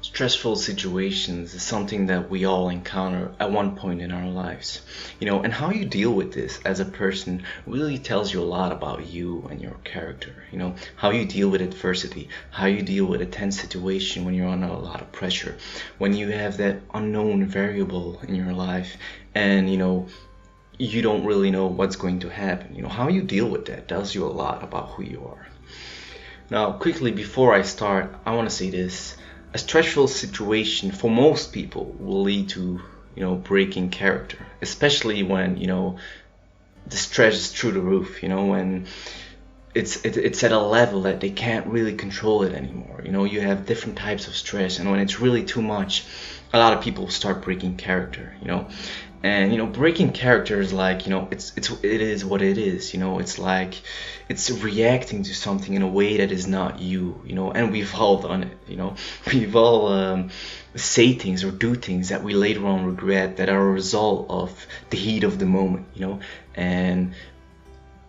Stressful situations is something that we all encounter at one point in our lives. And how you deal with this as a person really tells you a lot about you and your character. How you deal with adversity, how you deal with a tense situation when you're under a lot of pressure, when you have that unknown variable in your life and, you don't really know what's going to happen. How you deal with that tells you a lot about who you are. Now, quickly before I start, I want to say this. A stressful situation for most people will lead to, breaking character, especially when, the stress is through the roof, when it's at a level that they can't really control it anymore. You have different types of stress, and when it's really too much, a lot of people start breaking character, And breaking character is like, it is what it is. It's like it's reacting to something in a way that is not you. And we've all done it. We've all say things or do things that we later on regret that are a result of the heat of the moment. And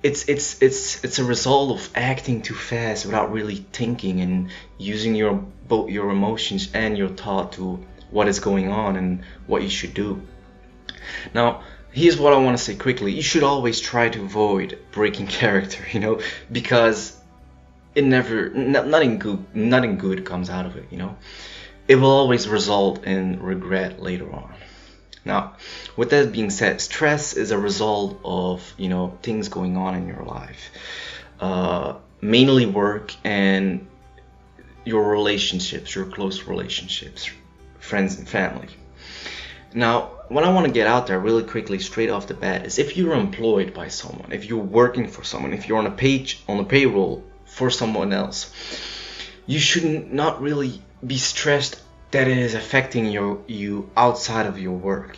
it's a result of acting too fast without really thinking and using both your emotions and your thought to what is going on and what you should do. Now, here's what I want to say quickly. You should always try to avoid breaking character, because nothing good comes out of it, It will always result in regret later on. Now, with that being said, stress is a result of, things going on in your life. Mainly work and your relationships, your close relationships, friends and family. Now, what I want to get out there really quickly straight off the bat is if you're employed by someone, if you're working for someone, if you're on a payroll for someone else, you should not really be stressed that it is affecting you outside of your work.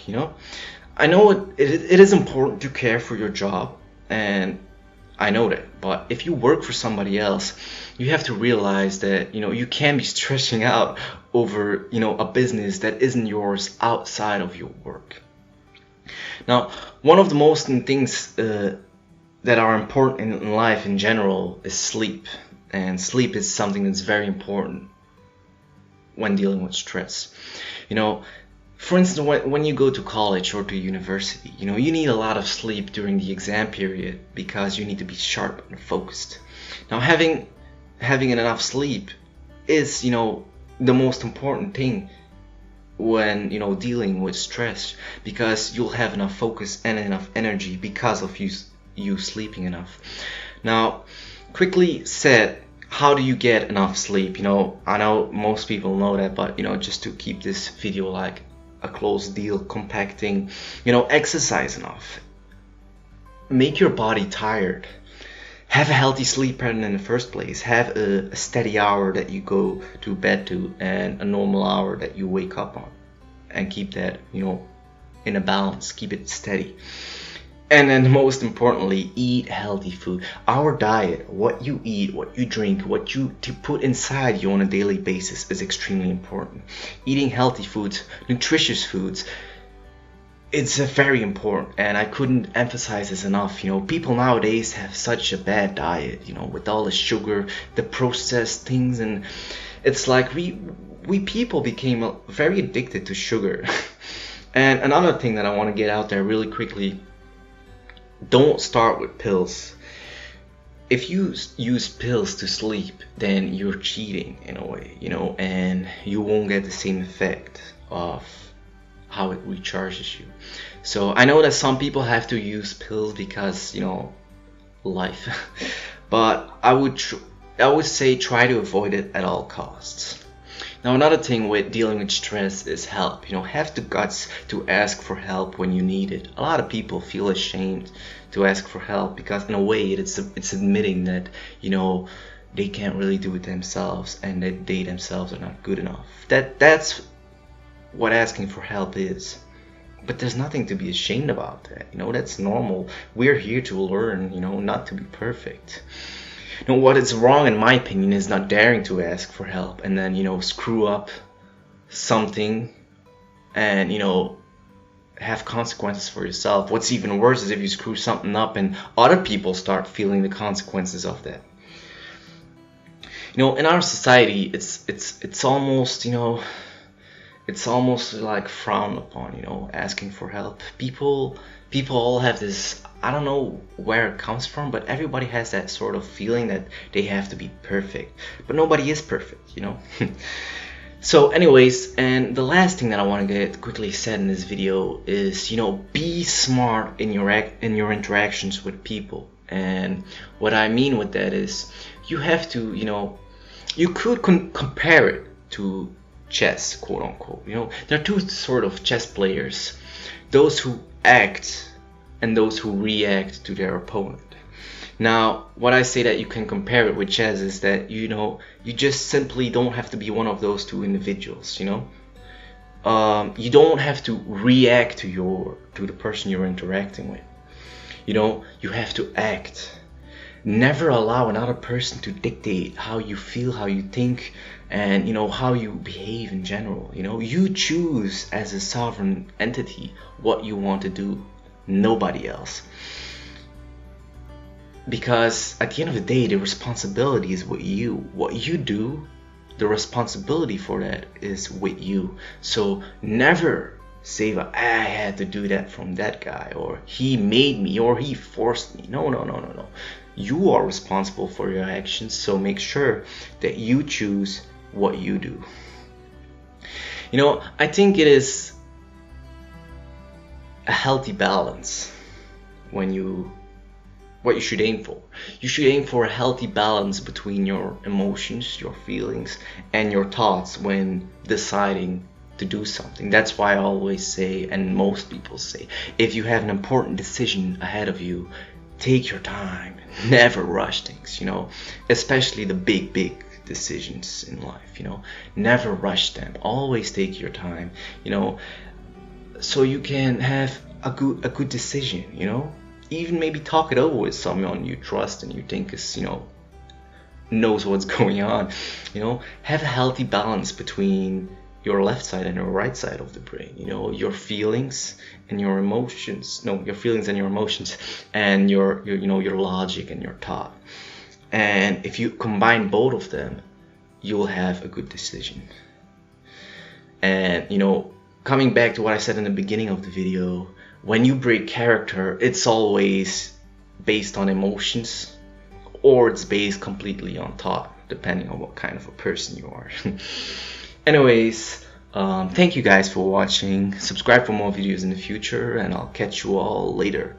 I know it is important to care for your job, and I know that, but if you work for somebody else, you have to realize that you can't be stressing out over a business that isn't yours outside of your work. Now, one of the most things that are important in life in general is sleep, and sleep is something that's very important when dealing with stress. For instance, when you go to college or to university, you need a lot of sleep during the exam period because you need to be sharp and focused. Now, having enough sleep is, the most important thing when, dealing with stress, because you'll have enough focus and enough energy because of you sleeping enough. Now, quickly said, how do you get enough sleep? I know most people know that, but, just to keep this video like a close deal, compacting, exercise enough. Make your body tired. Have a healthy sleep pattern in the first place. Have a steady hour that you go to bed to and a normal hour that you wake up on. And keep that, in a balance. Keep it steady. And then most importantly, eat healthy food. Our diet, what you eat, what you drink, what you put inside you on a daily basis is extremely important. Eating healthy foods, nutritious foods, it's very important, and I couldn't emphasize this enough. People nowadays have such a bad diet, with all the sugar, the processed things, and it's like we people became very addicted to sugar. And another thing that I want to get out there really quickly, don't start with pills. If you use pills to sleep, then you're cheating in a way, and you won't get the same effect of how it recharges you. So I know that some people have to use pills because, life, but I would say try to avoid it at all costs. Now, another thing with dealing with stress is help. Have the guts to ask for help when you need it. A lot of people feel ashamed to ask for help because, in a way, it's admitting that, they can't really do it themselves and that they themselves are not good enough. That's what asking for help is. But there's nothing to be ashamed about that. That's normal. We're here to learn, not to be perfect. What is wrong, in my opinion, is not daring to ask for help and then, screw up something and, have consequences for yourself. What's even worse is if you screw something up and other people start feeling the consequences of that. You know, in our society, it's almost, you know, it's almost like frowned upon, you know, asking for help. People all have this, I don't know where it comes from, but everybody has that sort of feeling that they have to be perfect. But nobody is perfect, you know. So anyways, and the last thing that I want to get quickly said in this video is, you know, be smart in your interactions with people. And what I mean with that is, you have to, you know, you could compare it to chess, quote unquote. You know, there are two sort of chess players: those who act and those who react to their opponent. Now, what I say that you can compare it with chess is that, you know, you just simply don't have to be one of those two individuals. You know, you don't have to react to the person you're interacting with. You know, you have to act. Never allow another person to dictate how you feel, how you think, and, you know, how you behave in general. You know, you choose as a sovereign entity what you want to do, nobody else. Because at the end of the day, the responsibility is with you. What you do, the responsibility for that is with you. So never say, I had to do that from that guy, or he made me, or he forced me. No. You are responsible for your actions, so make sure that you choose what you do. You know, I think it is a healthy balance what you should aim for. You should aim for a healthy balance between your emotions, your feelings, and your thoughts when deciding to do something. That's why I always say, and most people say, if you have an important decision ahead of you, take your time. Never rush things, you know, especially the big decisions in life, you know. Never rush them. Always take your time, you know, so you can have a good decision, you know. Even maybe talk it over with someone you trust and you think is, you know, knows what's going on. You know, have a healthy balance between your left side and your right side of the brain. You know, your feelings and your emotions. No, your feelings and your emotions, and your you know, your logic and your thought. And if you combine both of them, you will have a good decision. And, you know, coming back to what I said in the beginning of the video, when you break character, it's always based on emotions, or it's based completely on thought, depending on what kind of a person you are. Anyways, thank you guys for watching. Subscribe for more videos in the future, and I'll catch you all later.